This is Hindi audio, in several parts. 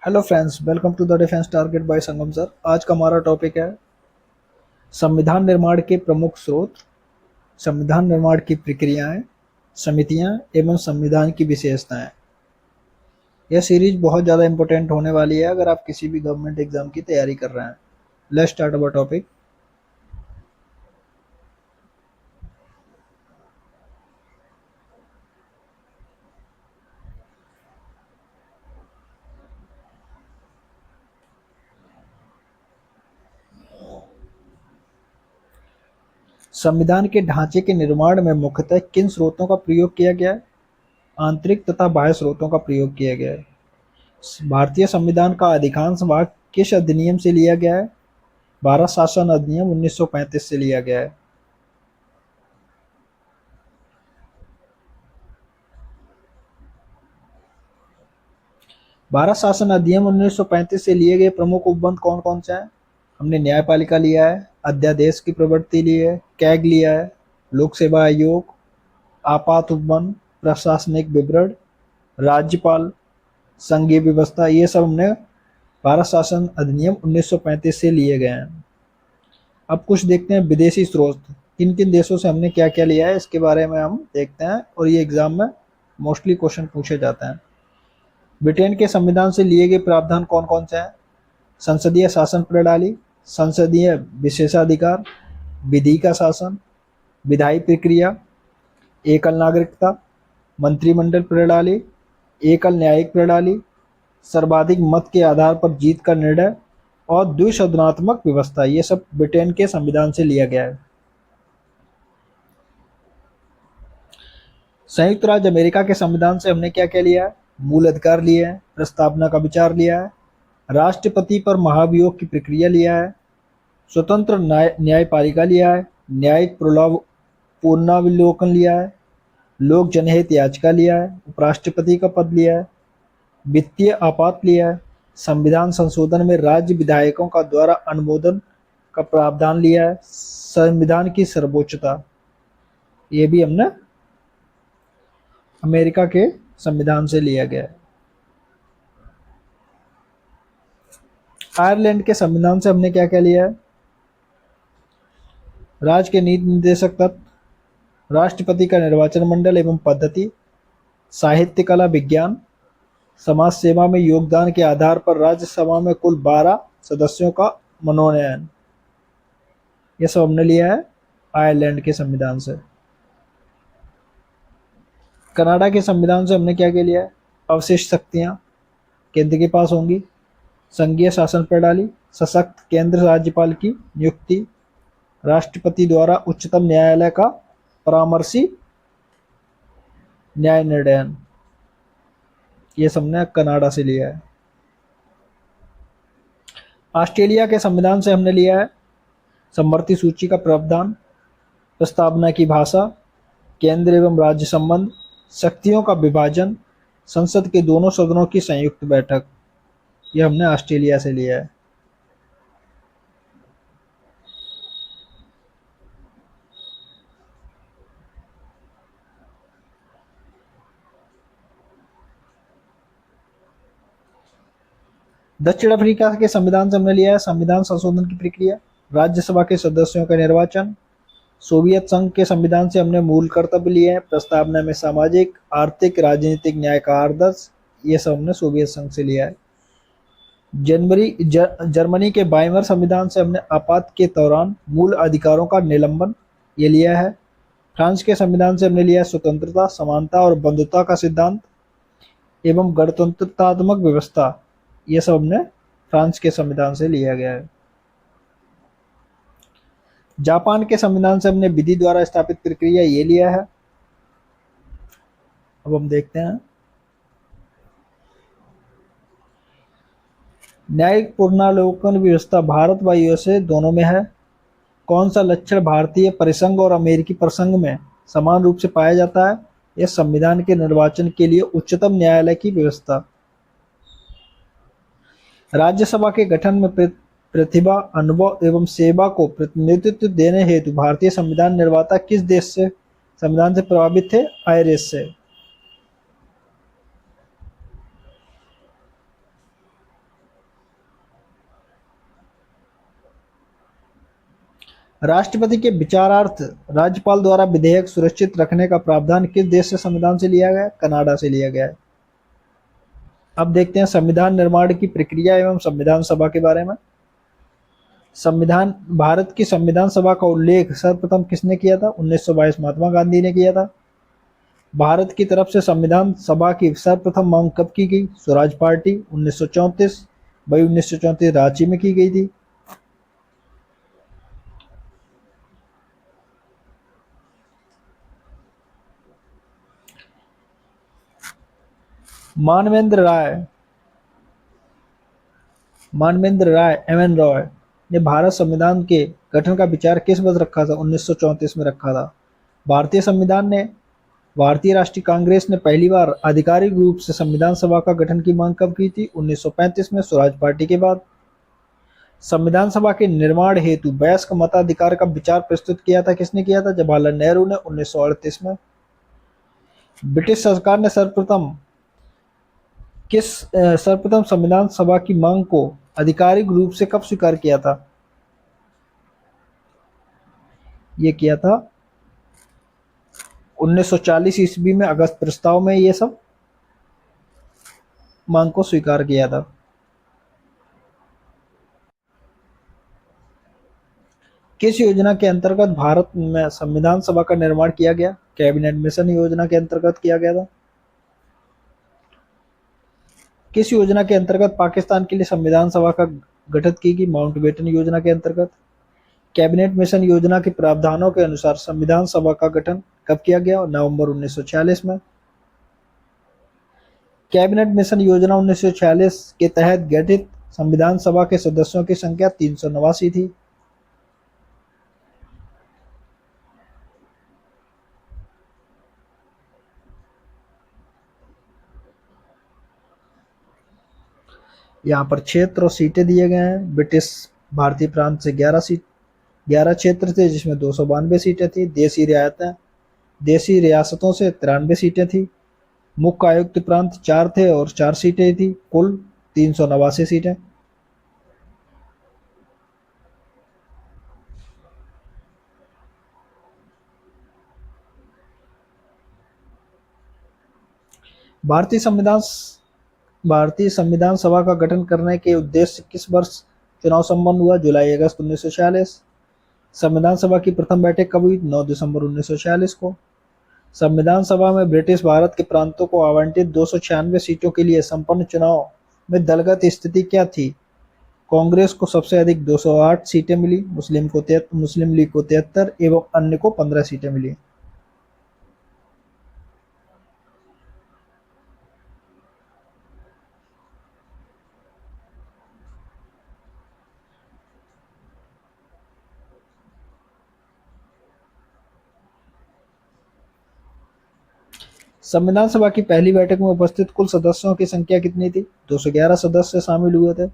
Hello friends, welcome to the defence target by Sangam sir. आज का हमारा टॉपिक है संविधान निर्माण के प्रमुख स्रोत, संविधान निर्माण की प्रक्रियाएं, समितियां एवं संविधान की विशेषताएं। यह सीरीज बहुत ज़्यादा इंपॉर्टेंट होने वाली है अगर आप किसी भी गवर्नमेंट एग्जाम की तैयारी कर रहे हैं। Let's start our topic. संविधान के ढांचे के निर्माण में मुख्यतः किन स्रोतों का प्रयोग किया गया है? आंतरिक तथा बाह्य स्रोतों का प्रयोग किया गया है। भारतीय संविधान का अधिकांश भाग किस अधिनियम से लिया गया है? भारत शासन अधिनियम 1935 से लिया गया है। भारत शासन अधिनियम 1935 से लिए गए प्रमुख उपबंध कौन कौन से हैं? हमने न्यायपालिका लिया है, अध्यादेश की प्रवृत्ति ली है, कैग लिया है, लोक सेवा आयोग, आपात उपबंध, प्रशासनिक विवरण, राज्यपाल, संघीय व्यवस्था। ये सब हमने भारत शासन अधिनियम 1935 से लिए गए हैं। अब कुछ देखते हैं विदेशी स्रोत, किन किन देशों से हमने क्या क्या लिया है इसके बारे में हम देखते हैं, और ये एग्जाम में मोस्टली क्वेश्चन पूछे जाते हैं। ब्रिटेन के संविधान से लिए गए प्रावधान कौन कौन से हैं? संसदीय शासन प्रणाली, संसदीय विशेषाधिकार, विधि का शासन, विधायी प्रक्रिया, एकल नागरिकता, मंत्रिमंडल प्रणाली, एकल न्यायिक प्रणाली, सर्वाधिक मत के आधार पर जीत का निर्णय और द्विसदनात्मक व्यवस्था। ये सब ब्रिटेन के संविधान से लिया गया है। संयुक्त राज्य अमेरिका के संविधान से हमने क्या क्या लिया है? मूल अधिकार लिए हैं, प्रस्तावना का विचार लिया है, राष्ट्रपति पर महाभियोग की प्रक्रिया लिया है, स्वतंत्र न्यायपालिका लिया है, न्यायिक पुनरावलोकन लिया है, लोक जनहित याचिका लिया है, उपराष्ट्रपति का पद लिया है, वित्तीय आपात लिया है, संविधान संशोधन में राज्य विधायकों का द्वारा अनुमोदन का प्रावधान लिया है, संविधान की सर्वोच्चता, ये भी हमने अमेरिका के संविधान से लिया गया है। आयरलैंड के संविधान से हमने क्या क्या लिया है? राज्य के नीति निर्देशक तत्व, राष्ट्रपति का निर्वाचन मंडल एवं पद्धति, साहित्य कला विज्ञान, समाज सेवा में योगदान के आधार पर राज्यसभा में कुल 12 सदस्यों का मनोनयन। यह सब हमने लिया है आयरलैंड के संविधान से। कनाडा के संविधान से हमने क्या क्या लिया है? अवशिष्ट शक्तियां केंद्र के पास होंगी, संघीय शासन प्रणाली, सशक्त केंद्र राज्यपाल की नियुक्ति, राष्ट्रपति द्वारा उच्चतम न्यायालय का परामर्शी न्याय निर्णयन। ये सबने कनाडा से लिया है। ऑस्ट्रेलिया के संविधान से हमने लिया है समवर्ती सूची का प्रावधान, प्रस्तावना की भाषा, केंद्र एवं राज्य संबंध, शक्तियों का विभाजन, संसद के दोनों सदनों की संयुक्त बैठक। यह हमने ऑस्ट्रेलिया से लिया है। दक्षिण अफ्रीका के संविधान से हमने लिया है संविधान संशोधन की प्रक्रिया, राज्यसभा के सदस्यों का निर्वाचन। सोवियत संघ के संविधान से हमने मूल कर्तव्य लिए हैं, प्रस्तावना में सामाजिक, आर्थिक, राजनीतिक न्याय का आदर्श। ये सब हमने सोवियत संघ से लिया है। जर्मनी के वाइमर संविधान से हमने आपात के दौरान मूल अधिकारों का निलंबन ये लिया है। फ्रांस के संविधान से हमने लिया है स्वतंत्रता, समानता और बंधुता का सिद्धांत एवं गणतंत्रात्मक व्यवस्था। ये सब हमने फ्रांस के संविधान से लिया गया है। जापान के संविधान से हमने विधि द्वारा स्थापित प्रक्रिया ये लिया है। अब हम देखते हैं न्यायिक पुनरावलोकन व्यवस्था भारत व यूएसए दोनों में है। कौन सा लक्षण भारतीय परिसंघ और अमेरिकी परिसंघ में समान रूप से पाया जाता है? यह संविधान के निर्वाचन के लिए उच्चतम न्यायालय की व्यवस्था। राज्यसभा के गठन में प्रतिभा, अनुभव एवं सेवा को प्रतिनिधित्व देने हेतु भारतीय संविधान निर्माता किस देश से संविधान से प्रभावित थे? आयरिश से। राष्ट्रपति के विचारार्थ राज्यपाल द्वारा विधेयक सुरक्षित रखने का प्रावधान किस देश से संविधान से लिया गया? कनाडा से लिया गया है। अब देखते हैं संविधान निर्माण की प्रक्रिया एवं संविधान सभा के बारे में। संविधान भारत की संविधान सभा का उल्लेख सर्वप्रथम किसने किया था? 1922 महात्मा गांधी ने किया था। भारत की तरफ से संविधान सभा की सर्वप्रथम मांग कब की गई? स्वराज पार्टी 1934 मई 1934 रांची में की गई थी। मानवेंद्र राय मानवेंद्र राय एम.एन. रॉय ने भारत संविधान के गठन का विचार किस वर्ष रखा था? 1934 में रखा था। भारतीय संविधान ने भारतीय राष्ट्रीय कांग्रेस ने पहली बार आधिकारिक रूप से संविधान सभा का गठन की मांग कब की थी? 1935 में स्वराज पार्टी के बाद। संविधान सभा के निर्माण हेतु वयस्क मताधिकार का विचार प्रस्तुत किया था किसने किया था? जवाहरलाल नेहरू ने 1938 में। ब्रिटिश सरकार ने सर्वप्रथम संविधान सभा की मांग को आधिकारिक रूप से कब स्वीकार किया था? ये किया था 1940 ईस्वी में, अगस्त प्रस्ताव में ये सब मांग को स्वीकार किया था। किस योजना के अंतर्गत भारत में संविधान सभा का निर्माण किया गया? कैबिनेट मिशन योजना के अंतर्गत किया गया था। किस योजना के अंतर्गत पाकिस्तान के लिए संविधान सभा का गठित की गई? माउंटबेटन योजना के अंतर्गत। कैबिनेट मिशन योजना के प्रावधानों के अनुसार संविधान सभा का गठन कब किया गया? नवंबर 1946 में। कैबिनेट मिशन योजना 1946 के तहत गठित संविधान सभा के सदस्यों की संख्या 389 थी। यहाँ पर क्षेत्र और सीटें दिए गए हैं। ब्रिटिश भारतीय प्रांत से 11 क्षेत्र थे जिसमें 292 सीटें थी। देसी रियासतों से 93 सीटें थी। मुख्य आयुक्त प्रांत 4 थे और 4 सीटें थी। कुल 389 सीटें। भारतीय संविधान भारतीय संविधान सभा का गठन करने के उद्देश्य से किस वर्ष चुनाव संपन्न हुआ? जुलाई अगस्त 1946। संविधान सभा की प्रथम बैठक कब हुई? 9 दिसंबर 1946 को। संविधान सभा में ब्रिटिश भारत के प्रांतों को आवंटित 296 सीटों के लिए संपन्न चुनाव में दलगत स्थिति क्या थी? कांग्रेस को सबसे अधिक 208 सीटें मिली, मुस्लिम लीग को 73 एवं अन्य को 15 सीटें मिली। संविधान सभा की पहली बैठक में उपस्थित कुल सदस्यों की संख्या कितनी थी? 211 सदस्य शामिल हुए थे।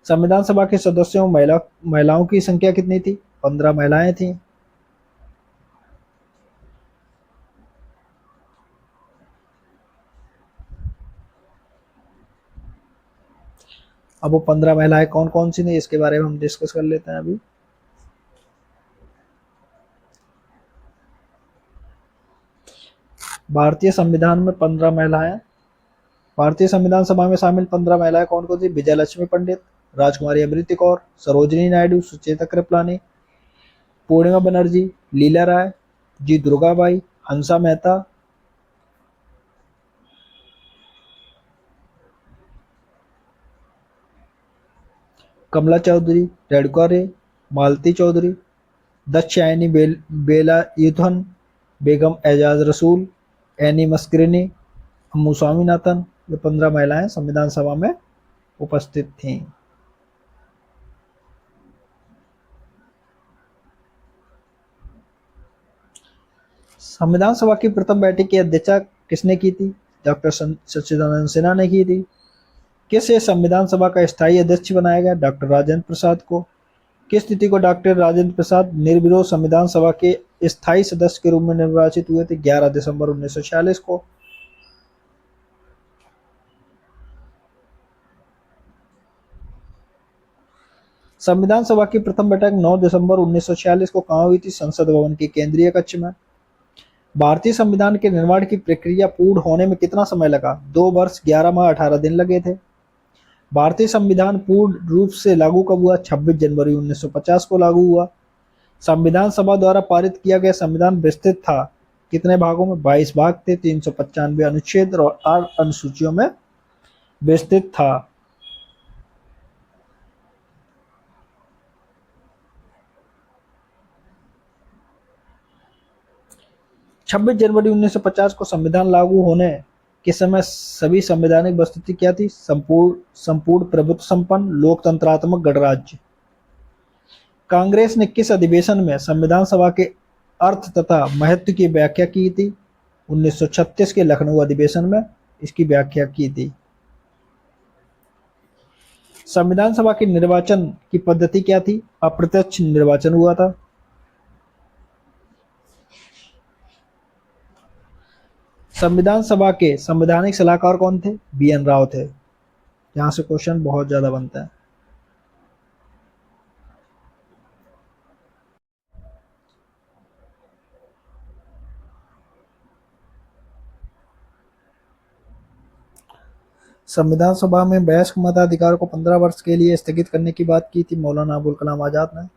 संविधान सभा के सदस्यों में महिलाओं की संख्या कितनी थी? 15 महिलाएं थीं। अब वो 15 महिलाएं कौन कौन सी थी इसके बारे में हम डिस्कस कर लेते हैं अभी। भारतीय संविधान में 15 महिलाएं भारतीय संविधान सभा में शामिल 15 महिलाएं कौन कौन सी? विजय लक्ष्मी पंडित, राजकुमारी अमृति कौर, सरोजिनी नायडू, सुचेता कृपलानी, पूर्णिमा बनर्जी, लीला राय, जी दुर्गाबाई, हंसा मेहता, कमला चौधरी, रेणुका रे, मालती चौधरी, दक्षायनी बेलायुधन, बेगम एजाज रसूल, एनी मस्करिनी, अम्मू स्वामीनाथन। ये 15 महिलाएं संविधान सभा में उपस्थित थीं। संविधान सभा की प्रथम बैठक की अध्यक्षता किसने की थी? डॉक्टर सच्चिदानंद सिन्हा ने की थी। किसे संविधान सभा का स्थायी अध्यक्ष बनाया गया? डॉक्टर राजेंद्र प्रसाद को। किस तिथि को डॉक्टर राजेंद्र प्रसाद निर्विरोध संविधान सभा के स्थायी सदस्य के रूप में निर्वाचित हुए थे? 11 दिसंबर 1946 को। संविधान सभा की प्रथम बैठक 9 दिसंबर 1946 को कहाँ हुई थी? संसद भवन के केंद्रीय कक्ष में। भारतीय संविधान के निर्माण की प्रक्रिया पूर्ण होने में कितना समय लगा? 2 वर्ष 11 माह 18 दिन लगे थे। भारतीय संविधान पूर्ण रूप से लागू कब हुआ? 26 जनवरी 1950 को लागू हुआ। संविधान सभा द्वारा पारित किया गया संविधान विस्तृत था कितने भागों में? 22 भाग थे, 395 अनुच्छेद और 8 अनुसूचियों में विस्तृत था। 26 जनवरी 1950 को संविधान लागू होने के समय सभी संवैधानिक वस्तुस्थिति क्या थी? संपूर्ण प्रभुत्व संपन्न लोकतंत्रात्मक गणराज्य। कांग्रेस ने किस अधिवेशन में संविधान सभा के अर्थ तथा महत्व की व्याख्या की थी? 1936 के लखनऊ अधिवेशन में इसकी व्याख्या की थी। संविधान सभा के निर्वाचन की पद्धति क्या थी? अप्रत्यक्ष निर्वाचन हुआ था। संविधान सभा के संवैधानिक सलाहकार कौन थे? बी.एन. राव थे। यहाँ से क्वेश्चन बहुत ज्यादा बनता है। संविधान सभा में वयस्क मताधिकार को 15 वर्ष के लिए स्थगित करने की बात की थी मौलाना अबुल कलाम आजाद ने।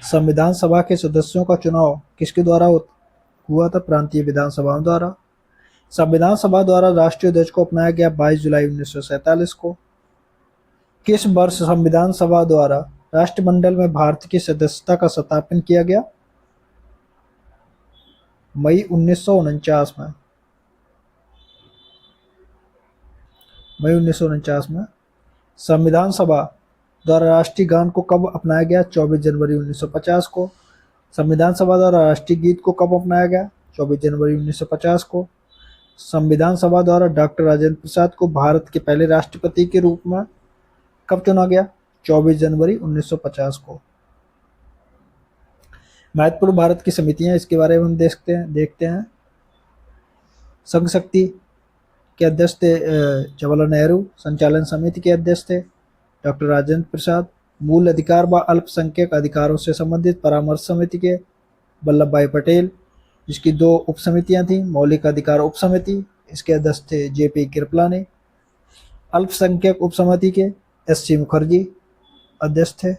संविधान सभा के सदस्यों का चुनाव किसके द्वारा हुआ था? प्रांतीय विधानसभाओं द्वारा। संविधान सभा द्वारा राष्ट्रीय ध्वज को अपनाया गया 22 जुलाई 1947 को। किस वर्ष संविधान सभा द्वारा राष्ट्रमंडल में भारत की सदस्यता का सत्यापन किया गया? मई 1949 में। मई 1949 में। संविधान सभा द्वारा राष्ट्रीय गान को कब अपनाया गया? 24 जनवरी 1950 को। संविधान सभा द्वारा राष्ट्रीय गीत को कब अपनाया गया? 24 जनवरी 1950 को। संविधान सभा द्वारा डॉक्टर राजेंद्र प्रसाद को भारत के पहले राष्ट्रपति के रूप में कब चुना गया? 24 जनवरी 1950 को। महत्वपूर्ण भारत की समितियां, इसके बारे में हम देखते हैं। संघ शक्ति के अध्यक्ष थे जवाहरलाल नेहरू। संचालन समिति के अध्यक्ष थे डॉक्टर राजेंद्र प्रसाद। मूल अधिकार व अल्पसंख्यक अधिकारों से संबंधित परामर्श समिति के वल्लभ भाई पटेल, जिसकी 2 उप समितियां थी। मौलिक अधिकार उप समिति, इसके अध्यक्ष थे जे.पी. कृपलानी। अल्पसंख्यक उप समिति के एस.सी. मुखर्जी अध्यक्ष थे।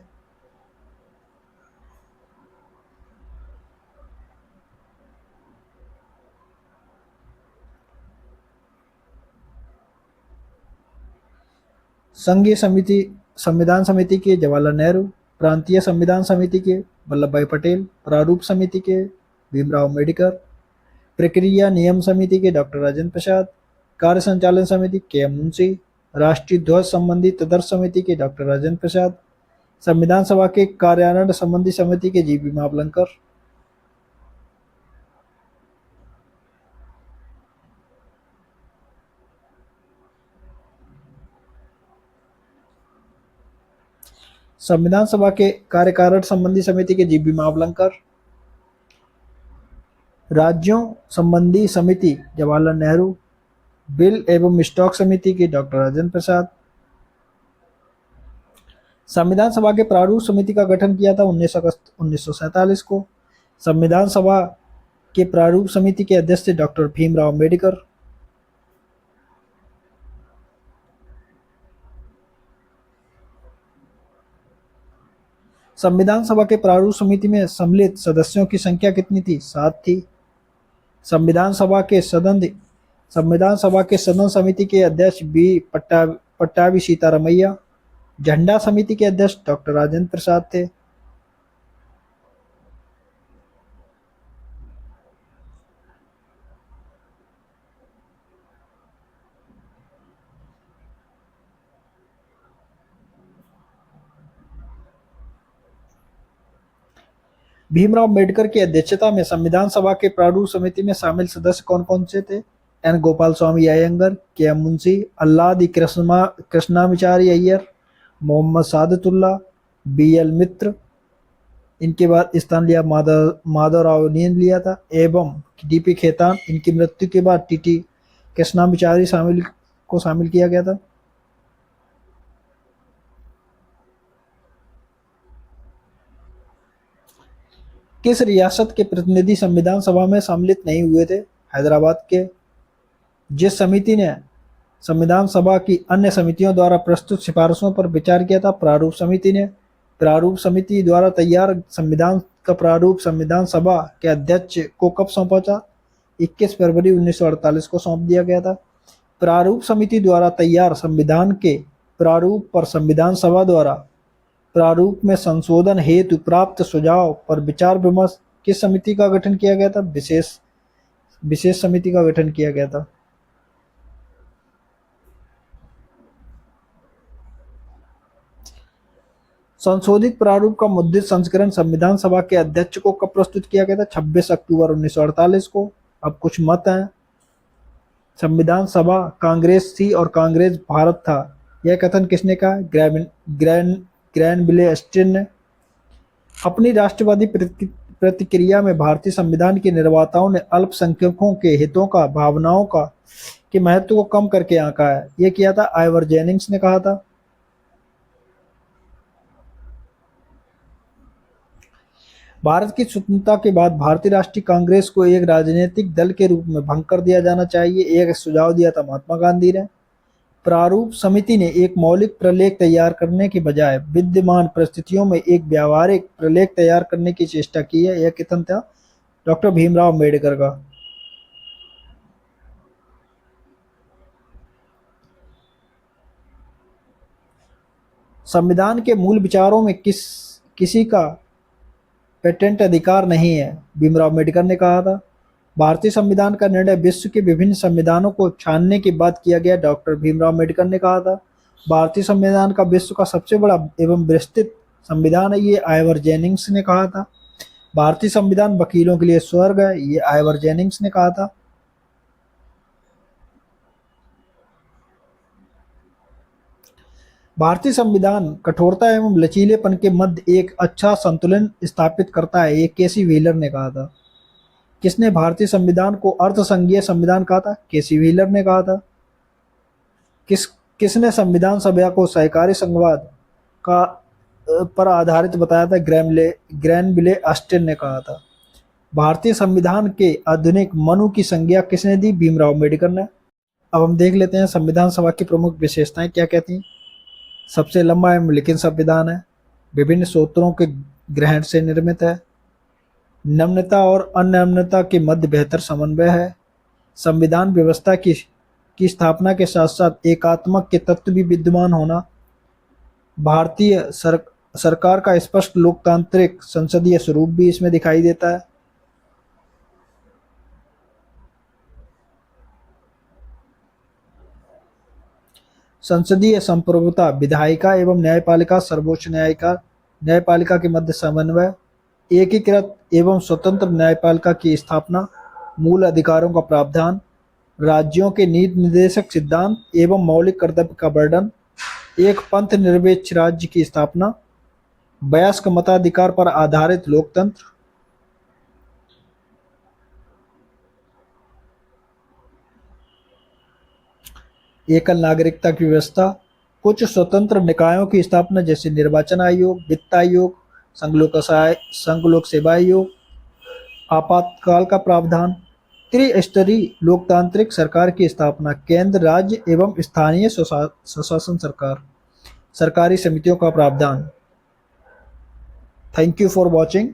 संघीय समिति संविधान समिति के जवाहरलाल नेहरू। प्रांतीय संविधान समिति के वल्लभ भाई पटेल। प्रारूप समिति के भीमराव अम्बेडकर। प्रक्रिया नियम समिति के डॉक्टर राजेंद्र प्रसाद। कार्य संचालन समिति के.एम. मुंशी। राष्ट्रीय ध्वज संबंधी तदर्थ समिति के डॉक्टर राजेंद्र प्रसाद। संविधान सभा के कार्यान्वयन संबंधी समिति के जी.बी. मावलंकर। संविधान सभा के कार्यकारण संबंधी समिति के जी.बी. मावलंकर। राज्यों संबंधी समिति जवाहरलाल नेहरू। बिल एवं स्टॉक समिति के डॉक्टर राजेंद्र प्रसाद। संविधान सभा के प्रारूप समिति का गठन किया था 19 अगस्त 1947 को। संविधान सभा के प्रारूप समिति के अध्यक्ष थे डॉक्टर भीमराव अम्बेडकर। संविधान सभा के प्रारूप समिति में सम्मिलित सदस्यों की संख्या कितनी थी? 7 थी। संविधान सभा के सदन समिति के अध्यक्ष बी पट्टाभी सीतारमैया। झंडा समिति के अध्यक्ष डॉक्टर राजेंद्र प्रसाद थे। भीमराव अम्बेडकर की अध्यक्षता में संविधान सभा के प्रारूप समिति में शामिल सदस्य कौन कौन से थे? N Gopal Swami Iyengar, KM. Munshi, Alladi Krishnamachari Iyer, Mohammad Saadatullah, BL. मित्र। इनके बाद स्थान लिया माधवराव ने लिया था, एवं डी.पी. खेतान। इनकी मृत्यु के बाद टी.टी. कृष्णाचारी शामिल किया गया था। किस रियासत के प्रतिनिधि संविधान सभा में सम्मिलित नहीं हुए थे? हैदराबाद के। जिस समिति ने संविधान सभा की अन्य समितियों द्वारा प्रस्तुत सिफारिशों पर विचार किया था? प्रारूप समिति ने। प्रारूप समिति द्वारा तैयार संविधान का प्रारूप संविधान सभा के अध्यक्ष को कब सौंपा था? 21 फरवरी 1948 को सौंप दिया गया था। प्रारूप समिति द्वारा तैयार संविधान के प्रारूप पर संविधान सभा द्वारा प्रारूप में संशोधन हेतु प्राप्त सुझाव पर विचार विमर्श किस समिति का गठन किया गया था? विशेष समिति का गठन किया गया था। संशोधित प्रारूप का मुद्रित संस्करण संविधान सभा के अध्यक्ष को कब प्रस्तुत किया गया था? 26 अक्टूबर 1948 को। अब कुछ मत हैं। संविधान सभा कांग्रेस थी और कांग्रेस भारत था, यह कथन किसने कहा? ग्रैनविले स्टीन ने। अपनी राष्ट्रवादी प्रतिक्रिया में भारतीय संविधान के निर्माताओं ने अल्पसंख्यकों के हितों का, भावनाओं का के महत्व को कम करके आंका है। यह किया था आइवर जेनिंग्स ने कहा था। भारत की स्वतंत्रता के बाद भारतीय राष्ट्रीय कांग्रेस को एक राजनीतिक दल के रूप में भंग कर दिया जाना चाहिए, एक सुझाव दिया था महात्मा गांधी ने। प्रारूप समिति ने एक मौलिक प्रलेख तैयार करने के बजाय विद्यमान परिस्थितियों में एक व्यावहारिक प्रलेख तैयार करने की चेष्टा की है। यह कथन था डॉक्टर भीमराव अम्बेडकर का। संविधान के मूल विचारों में किसी का पेटेंट अधिकार नहीं है, भीमराव अम्बेडकर ने कहा था। भारतीय संविधान का निर्णय विश्व के विभिन्न संविधानों को छानने के बाद किया गया, डॉक्टर भीमराव अम्बेडकर ने कहा था। भारतीय संविधान का विश्व का सबसे बड़ा एवं विस्तृत संविधान है, ये आइवर जेनिंग्स ने कहा था। भारतीय संविधान वकीलों के लिए स्वर्ग है, ये आइवर जेनिंग्स ने कहा था। भारतीय संविधान कठोरता एवं लचीलेपन के मध्य एक अच्छा संतुलन स्थापित करता है, ये केसी व्हीलर ने कहा था। किसने भारतीय संविधान को अर्थसंघीय संविधान कहा था? केसी व्हीलर ने कहा था। किसने संविधान सभा को सहकारी संघवाद का पर आधारित बताया था? ग्रैनविले स्टीन ने कहा था। भारतीय संविधान के आधुनिक मनु की संज्ञा किसने दी? भीमराव अम्बेडकर ने। अब हम देख लेते हैं संविधान सभा की प्रमुख विशेषताएं क्या कहती हैं। सबसे लंबा एवं लिखित संविधान है, विभिन्न सूत्रों के ग्रहण से निर्मित है, नम्यता और अनम्यता के मध्य बेहतर समन्वय है, संविधान व्यवस्था की स्थापना के साथ साथ एकात्मक के तत्व भी विद्यमान होना, भारतीय सरकार का स्पष्ट लोकतांत्रिक संसदीय स्वरूप भी इसमें दिखाई देता है। संसदीय संप्रभुता, विधायिका एवं न्यायपालिका, सर्वोच्च न्यायपालिका के मध्य समन्वय, एकीकृत एवं स्वतंत्र न्यायपालिका की स्थापना, मूल अधिकारों का प्रावधान, राज्यों के नीति निर्देशक सिद्धांत एवं मौलिक कर्तव्य का वर्णन, एक पंथ निरपेक्ष राज्य की स्थापना, वयस्क मताधिकार पर आधारित लोकतंत्र, एकल नागरिकता की व्यवस्था, कुछ स्वतंत्र निकायों की स्थापना जैसे निर्वाचन आयोग, वित्त आयोग, संघ लोक सेवा आयोग, आपातकाल का प्रावधान, त्रिस्तरीय लोकतांत्रिक सरकार की स्थापना, केंद्र, राज्य एवं स्थानीय स्वशासन सरकार, सरकारी समितियों का प्रावधान। Thank you for watching.